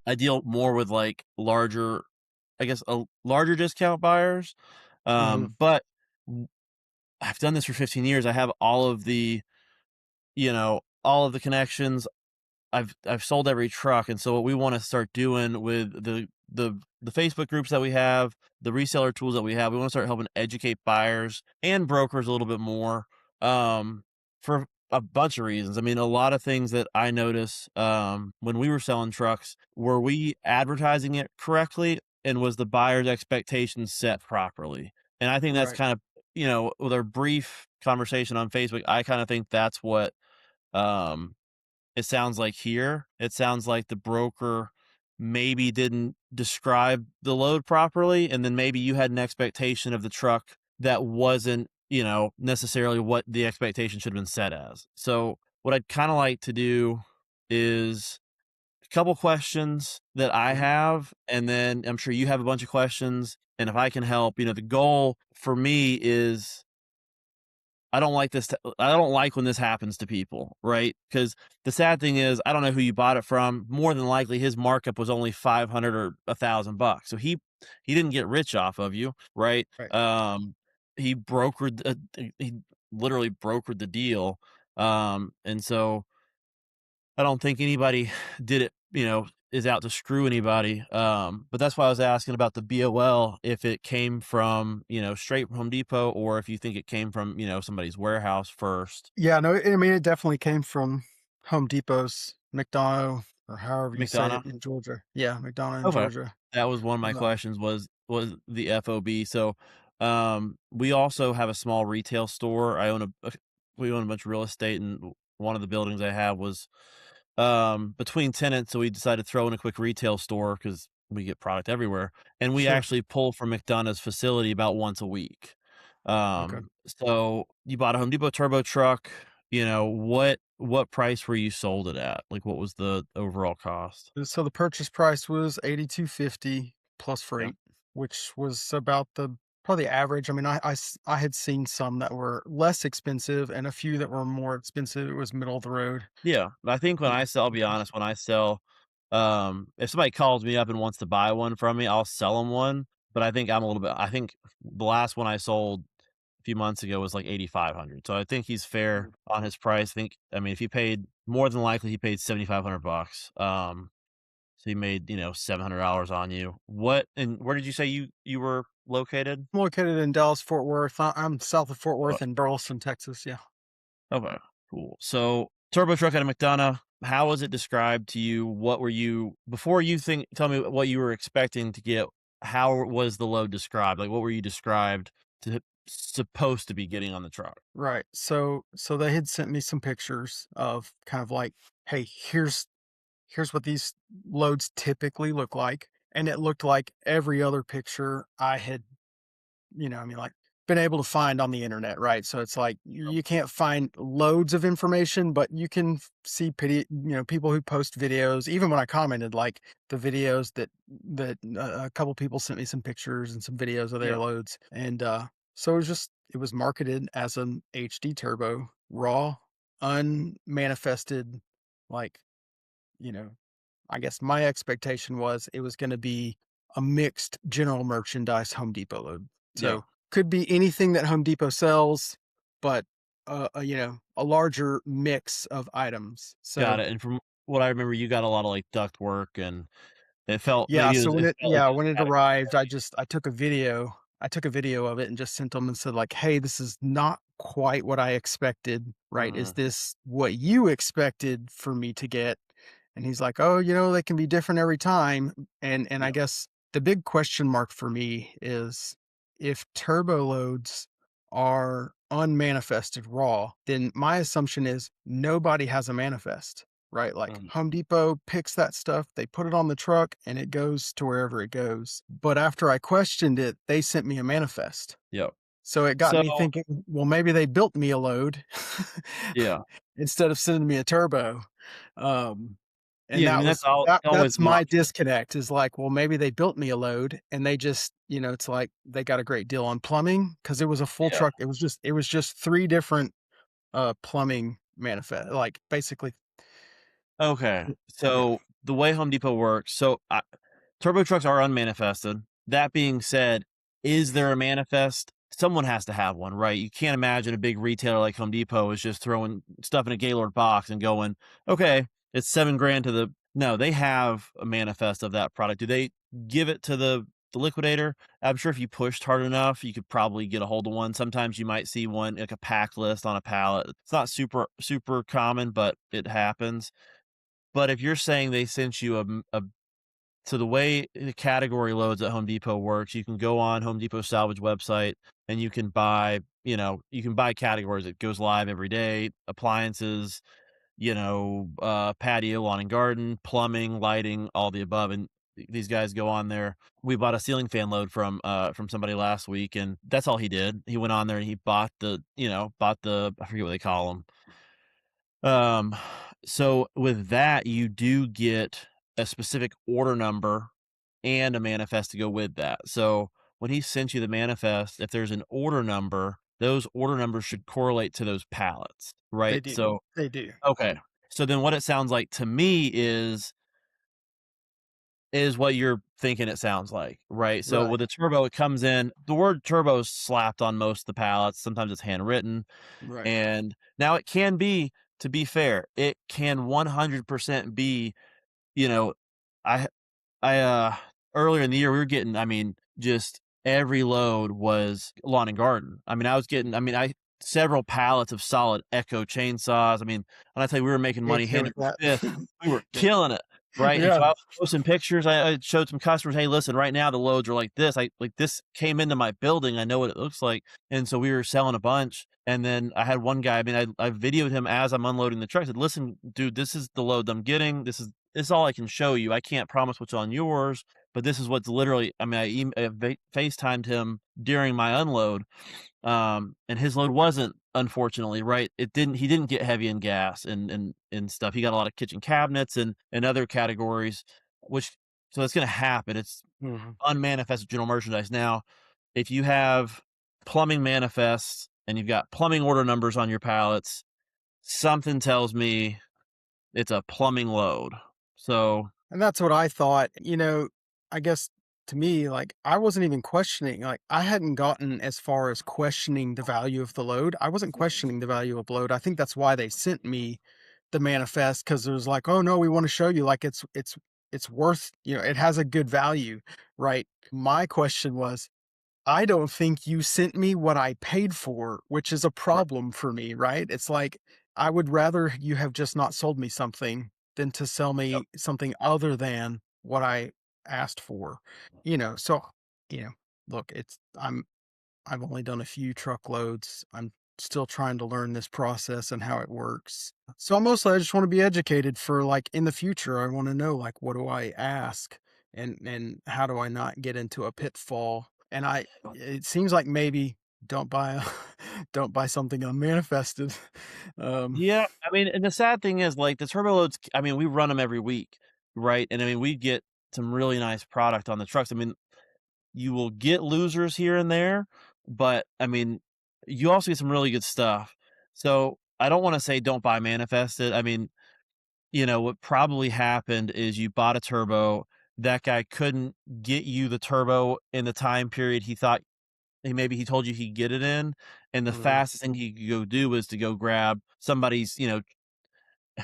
I deal more with like larger, I guess, larger discount buyers. Mhm. But I've done this for 15 years. I have all of the, all of the connections. I've sold every truck, and so what we want to start doing with the Facebook groups that we have, the reseller tools that we have, we want to start helping educate buyers and brokers a little bit more, for a bunch of reasons. I mean, a lot of things that I notice, when we were selling trucks, were we advertising it correctly, and was the buyer's expectations set properly? And I think that's Right. kind of, with our brief conversation on Facebook, I kind of think that's what, um it sounds like here. It sounds like the broker maybe didn't describe the load properly, and then maybe you had an expectation of the truck that wasn't, necessarily what the expectation should have been set as. So, what I'd kind of like to do is a couple questions that I Mhm. have, and then I'm sure you have a bunch of questions. And if I can help, the goal for me is I don't like this. I don't like when this happens to people, right? Because the sad thing is, I don't know who you bought it from. More than likely, his markup was only 500 or $1,000, so he didn't get rich off of you, right? Right. He brokered. He literally brokered the deal, and so I don't think anybody did it, is out to screw anybody. But that's why I was asking about the BOL, if it came from, straight from Home Depot, or if you think it came from, somebody's warehouse first. Yeah, no, I mean, it definitely came from Home Depot's McDonough, or however you say it McDonough? in Georgia. Yeah, McDonough in Okay. Georgia. That was one of my Uh, questions, was the FOB. So, we also have a small retail store. We own a bunch of real estate, and one of the buildings I have was, between tenants, so we decided to throw in a quick retail store because we get product everywhere, and we sure. actually pull from McDonough's facility about once a week. Okay. So you bought a Home Depot turbo truck, what price were you sold it at? Like, what was the overall cost? So the purchase price was 82.50 plus Yeah. freight, which was about the probably average. I mean, I had seen some that were less expensive and a few that were more expensive. It was middle of the road. Yeah, I think when You I know, sell, I'll be honest, when I sell, if somebody calls me up and wants to buy one from me, I'll sell them one, but I think the last one I sold a few months ago was like 8,500, so I think he's fair Mhm. on his price. I mean, if he paid, more than likely, he paid 7,500 bucks, so he made, $700 on you. And where did you say you were located? I'm located in Dallas, Fort Worth. I'm south of Fort Uh, Worth in Burleson, Texas. Yeah. okay, cool. So, turbo truck out of McDonough, how was it described to you? What were you before you think tell me what you were expecting to get, how was the load described? Like, what were you described to supposed to be getting on the truck? Right. So they had sent me some pictures of kind of like, hey, here's what these loads typically look like. And it looked like every other picture I had, I mean, like, been able to find on the internet, right? So it's like you can't find loads of information, but you can see people who post videos. Even when I commented, like the videos that a couple people sent me some pictures and some videos of their Yeah, loads, and so it was marketed as an HD turbo, raw, unmanifested, like, you know, I guess my expectation was it was gonna be a mixed general merchandise Home Depot load. yeah, So, could be anything that Home Depot sells, but, a larger mix of items. got So, it. And from what I remember, you got a lot of, like, duct work, and it felt yeah, so it felt like it was when it adequate arrived, quality. I took a video of it and just sent them and said like, "Hey, this is not quite what I expected, right? Is Mhm. this what you expected for me to get?" And he's like, "Oh, they can be different every time." And I Yeah, guess the big question mark for me is if turbo loads are unmanifested raw, then my assumption is nobody has a manifest, right? Like mhm, Home Depot picks that stuff, they put it on the truck, and it goes to wherever it goes. But after I questioned it, they sent me a manifest. yep. So it got So me thinking, well, maybe they built me a load yeah. instead of sending me a turbo. Um, and Yeah, I that mean, was always that's an my option. disconnect is like, well, maybe they built me a load and they just, it's like they got a great deal on plumbing because it was a full Yeah. truck. It was just three different plumbing manifest, like basically, Okay. yeah. So the way Home Depot works, so turbo trucks are unmanifested. That being said, is there a manifest? Someone has to have one, right? You can't imagine a big retailer like Home Depot is just throwing stuff in a Gaylord box and going, okay, it's 7 grand to the. No, they have a manifest of that product. Do they give it to the liquidator? I'm sure if you pushed hard enough, you could probably get a hold of one. Sometimes you might see one like a pack list on a pallet. It's not super common, but it happens. But if you're saying they sent you a so the way the category loads at Home Depot works, you can go on Home Depot salvage website and you can buy, you can buy categories. It goes live every day, appliances, patio, lawn and garden, plumbing, lighting, all the above. And these guys go on there. We bought a ceiling fan load from somebody last week, and that's all he did. He went on there and he bought the I forget what they call them. Um, so with that, you do get a specific order number and a manifest to go with that. So when he sends you the manifest, if there's an order number, those order numbers should correlate to those pallets, They right? do. So They do. okay. So then what it sounds like to me is what you're thinking it sounds like, right? So Right. with a turbo, it comes in, the word turbo is slapped on most of the pallets. Sometimes it's handwritten. Right. And now it can be, to be fair, it can 100% be, you know, I earlier in the year, we were getting, I mean, just every load was lawn and garden. I mean, I several pallets of solid Echo chainsaws. I mean, when I tell you we were making Can't money hand carry over that. fist, we were Yeah. killing it, right? And Yeah. so I was posting pictures. I showed some customers, "Hey, listen, right now the loads are like this. This came into my building. I know what it looks like." And so we were selling a bunch. And then I had one guy, I mean, I videoed him as I'm unloading the truck. I said, "Listen, dude, this is the load I'm getting. This is all I can show you. I can't promise what's on yours, but this is what's literally." I mean, I FaceTimed him during my unload, and his load wasn't, unfortunately, right. He didn't get heavy in gas and stuff. He got a lot of kitchen cabinets and other categories, which so that's going to happen. It's Mhm. unmanifested general merchandise. Now, if you have plumbing manifests and you've got plumbing order numbers on your pallets, something tells me it's a plumbing load. So And that's what I thought. I guess to me, like, I wasn't even questioning, like, I hadn't gotten as far as questioning the value of the load. I wasn't questioning the value of load. I think that's why they sent me the manifest, because it was like, oh no, we want to show you, like, it's worth, it has a good value, right? My question was, I don't think you sent me what I paid for, which is a right, problem for me, right? It's like, I would rather you have just not sold me something than to sell yep. me something other than what I asked for. So, you know, look, I've only done a few truckloads. I'm still trying to learn this process and how it works. So mostly I just want to be educated for, like, in the future. I want to know, like, what do I ask, and how do I not get into a pitfall? And it seems like maybe don't buy don't buy something unmanifested. Um Yeah, I mean, and the sad thing is, like, the turbo loads, I mean, we run them every week, right? And I mean, we get some really nice product on the trucks. I mean, you will get losers here and there, but I mean, you also get some really good stuff. So I don't want to say don't buy manifested. I mean, what probably happened is you bought a turbo. That guy couldn't get you the turbo in the time period he thought maybe he told you he'd get it in. And the Mhm. fastest thing he could go do was to go grab somebody's,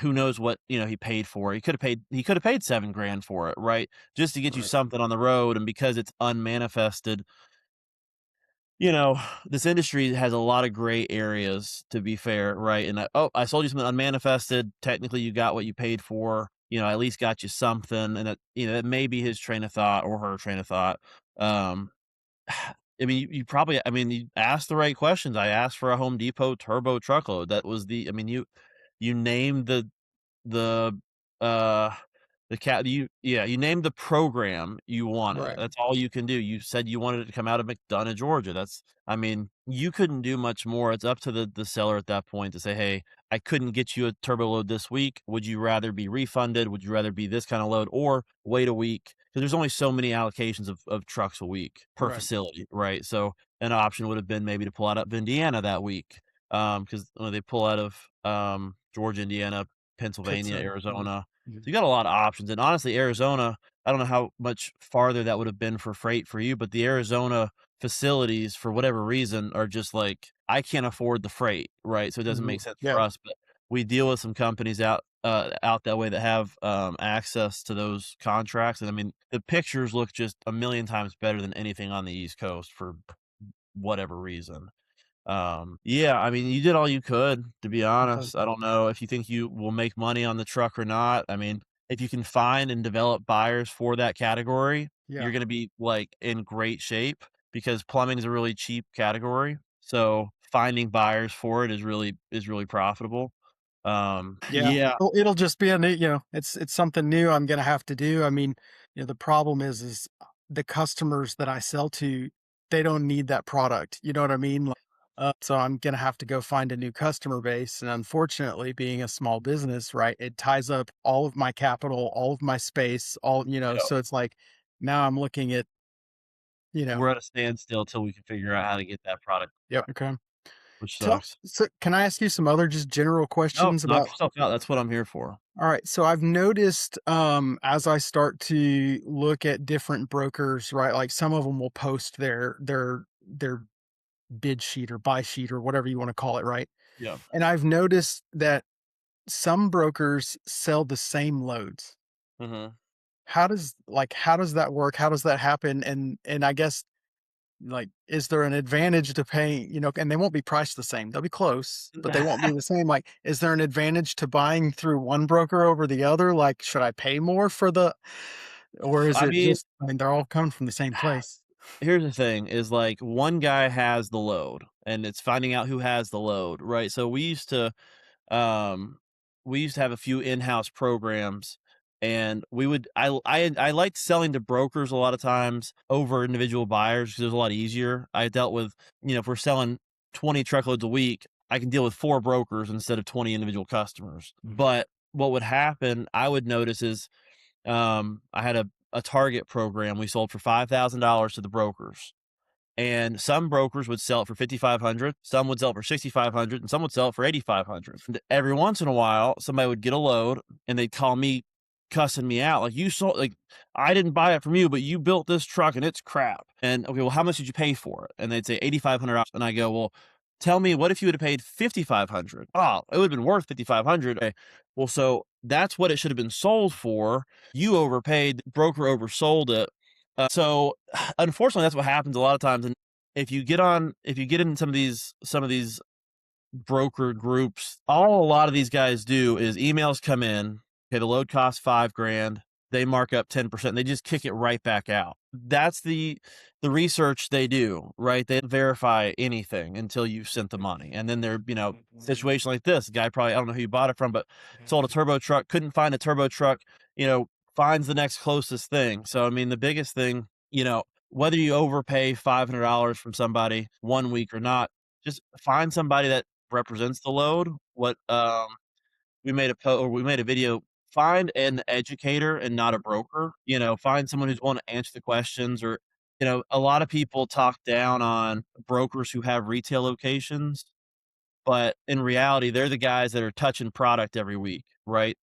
who knows what, he paid for. He could have paid 7 grand for it, right? Just to get you Right. something on the road. And because it's unmanifested, you know, this industry has a lot of gray areas, to be fair, right? And I sold you something unmanifested. Technically, you got what you paid for. I at least got you something, and that may be his train of thought or her train of thought. Um, I mean, you probably, I mean, you asked the right questions. I asked for a Home Depot turbo truckload. That was I mean, you named the, uh, you named the program you wanted. Right. That's all you can do. You said you wanted it to come out of McDonough, Georgia. I mean, you couldn't do much more. It's up to the seller at that point to say, "Hey, I couldn't get you a turbo load this week. Would you rather be refunded? Would you rather be this kind of load or wait a week?" Because there's only so many allocations of trucks a week per Right. facility, right? So an option would have been maybe to pull out of Indiana that week, because they pull out of Georgia, Indiana, Pennsylvania, Pittsburgh. Arizona. Mhm. So you got a lot of options, and honestly, Arizona, I don't know how much farther that would have been for freight for you, but the Arizona facilities, for whatever reason, are just like, I can't afford the freight, right? So it doesn't make Mhm. sense for Yeah. us, but we deal with some companies out that way that have, access to those contracts, and I mean, the pictures look just a million times better than anything on the East Coast for whatever reason. Yeah, I mean, you did all you could, to be Okay. honest. I don't know if you think you will make money on the truck or not. I mean, if you can find and develop buyers for that category, Yeah. you're gonna be, like, in great shape because plumbing is a really cheap category. So, finding buyers for it is really profitable. Yeah. Yeah, It'll just be a new, it's something new I'm gonna have to do. I mean, the problem is the customers that I sell to, they don't need that product. You know what I mean? Like, so I'm gonna have to go find a new customer base. And unfortunately, being a small business, right, it ties up all of my capital, all of my space, yeah, so it's like now I'm looking at, you know, we're at a standstill till we can figure out how to get that product yep. Okay. which Tell sucks. so can I ask you some other just general No, questions knock about. yourself out, that's what I'm here for. All right. So I've noticed as I start to look at different brokers, right? Like some of them will post their bid sheet or buy sheet or whatever you want to call it, right? Yeah. And I've noticed that some brokers sell the same loads. Mhm. How does that work? How does that happen? And I guess, like, is there an advantage to paying, and they won't be priced the same. They'll be close, but they won't be the same. Like, is there an advantage to buying through one broker over the other? Like, should I pay more for or is I it mean, just, I mean, they're all coming from the same place. here's the thing is like one guy has the load and it's finding out who has the load, right? So um we used to have a few in-house programs and we would I liked selling to brokers a lot of times over individual buyers because it was a lot easier. I dealt with, if we're selling 20 truckloads a week, I can deal with 4 brokers instead of 20 individual customers. But what would happen, I would notice is I had a target program we sold for $5,000 to the brokers. And some brokers would sell it for 5,500, some would sell it for 6,500, and some would sell it for 8,500. And every once in a while, somebody would get a load and they'd call me cussing me out like, you sold, like, I didn't buy it from you, but you built this truck and it's crap. And okay, well, how much did you pay for it? And they'd say $8,500. And I go, well, tell me, what if you would have paid 5,500? Oh, it would have been worth 5,500. Okay, well, so that's what it should have been sold for. You overpaid, broker oversold it. So unfortunately, that's what happens a lot of times. And if you get in some of these broker groups, all a lot of these guys do is emails come in. Okay, the load costs 5 grand. They mark up 10%. They just kick it right back out. That's the research they do, right? They don't verify anything until you've sent the money. And then they're, situation like this, guy probably, I don't know who you bought it from, but sold a turbo truck, couldn't find a turbo truck, you know, finds the next closest thing. So I mean, the biggest thing, whether you overpay $500 from somebody one week or not, just find somebody that represents the load. We made a video. Find an educator and not a broker. Find someone who's going to answer the questions. Or, a lot of people talk down on brokers who have retail locations, but in reality, they're the guys that are touching product every week, right?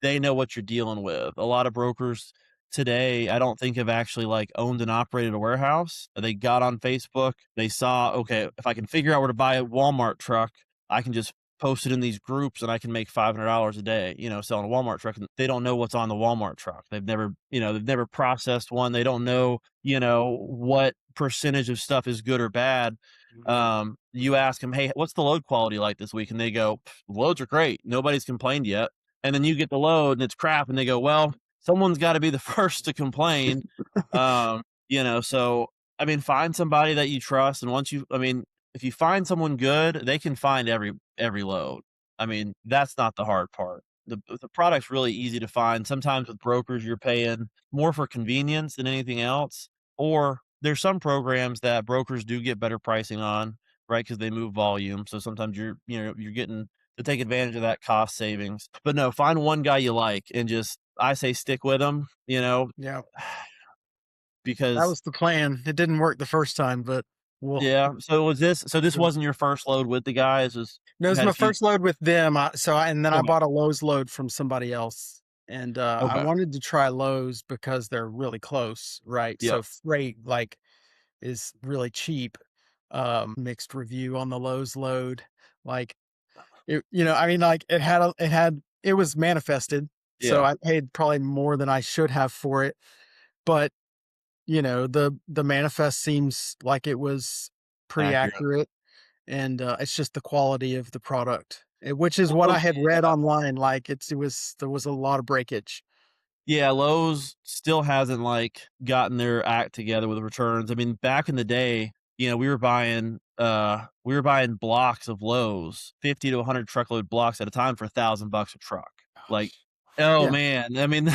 They know what you're dealing with. A lot of brokers today, I don't think have actually like owned and operated a warehouse. They got on Facebook, they saw, okay, if I can figure out where to buy a Walmart truck, I can just post it in these groups and I can make $500 a day, selling a Walmart truck. And they don't know what's on the Walmart truck. They've never processed one. They don't know, what percentage of stuff is good or bad. You ask them, hey, what's the load quality like this week? And they go, loads are great. Nobody's complained yet. And then you get the load and it's crap and they go, well, someone's got to be the first to complain. So I mean, find somebody that you trust. And if you find someone good, they can find every load. I mean, that's not the hard part. The product's really easy to find. Sometimes with brokers, you're paying more for convenience than anything else. Or there's some programs that brokers do get better pricing on, right? Because they move volume. So sometimes you're getting to take advantage of that cost savings. But no, find one guy you like and just, I say, stick with him, Yeah, that because was the plan. It didn't work the first time, but Well, Yeah, so this wasn't your first load with the guys, was no, it you was had a my few. first load with them, and then I Okay, bought a Lowe's load from somebody else, and, I okay, wanted to try Lowe's because they're really close, right? yep, So freight, like, is really cheap. Mixed review on the Lowe's load, like, I mean, like, it was manifested, so yeah, I paid probably more than I should have for it, but, the manifest seems like it was pretty accurate. accurate. And, it's just the quality of the product, which is what Lowe's, I had read yeah. online, like, there was a lot of breakage. Yeah, Lowe's still hasn't, like, gotten their act together with returns. I mean, back in the day, we were buying blocks of Lowe's, 50 to 100 truckload blocks at a time for $1,000 a truck. Like, Gosh. oh, Yeah. man, I mean,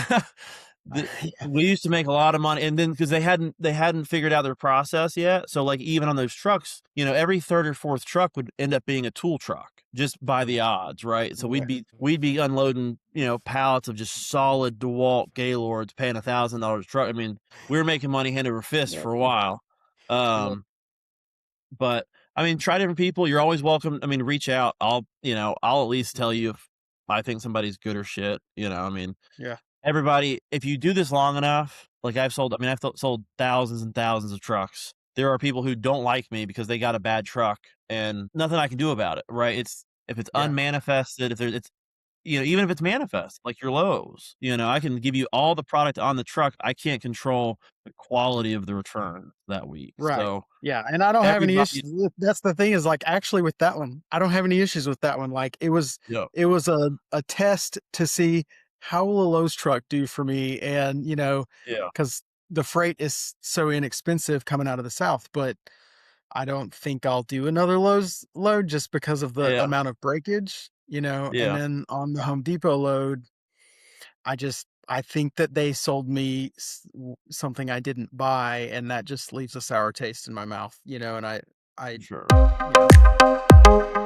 the Yeah. we used to make a lot of money, and then because they hadn't figured out their process yet, so, like, even on those trucks, every 3rd or 4th truck would end up being a tool truck just by the odds, right? So Right. we'd be unloading, pallets of just solid DeWalt Gaylords paying $1,000 a truck. I mean, we were making money hand over fist Yep. for a while. Yep. Um, but, I mean, try different people. You're always welcome. I mean, reach out. I'll at least tell you if I think somebody's good or shit, I mean, Yeah. everybody, if you do this long enough, like I've sold thousands and thousands of trucks. There are people who don't like me because they got a bad truck and nothing I can do about it, right? If it's Yeah. unmanifested, if there it's even if it's manifest, like your Lowe's, I can give you all the product on the truck. I can't control the quality of the return that week. Right. So Yeah, and I don't have any everybody, issues with that's the thing is, like, actually with that one, I don't have any issues with that one, like, yeah, it was a test to see how will a Lowe's truck do for me, and, yeah, because the freight is so inexpensive coming out of the South, but I don't think I'll do another Lowe's load just because of the yeah, amount of breakage, and yeah, then on the Home Depot load, I think that they sold me something I didn't buy, and that just leaves a sour taste in my mouth, and I for sure. you know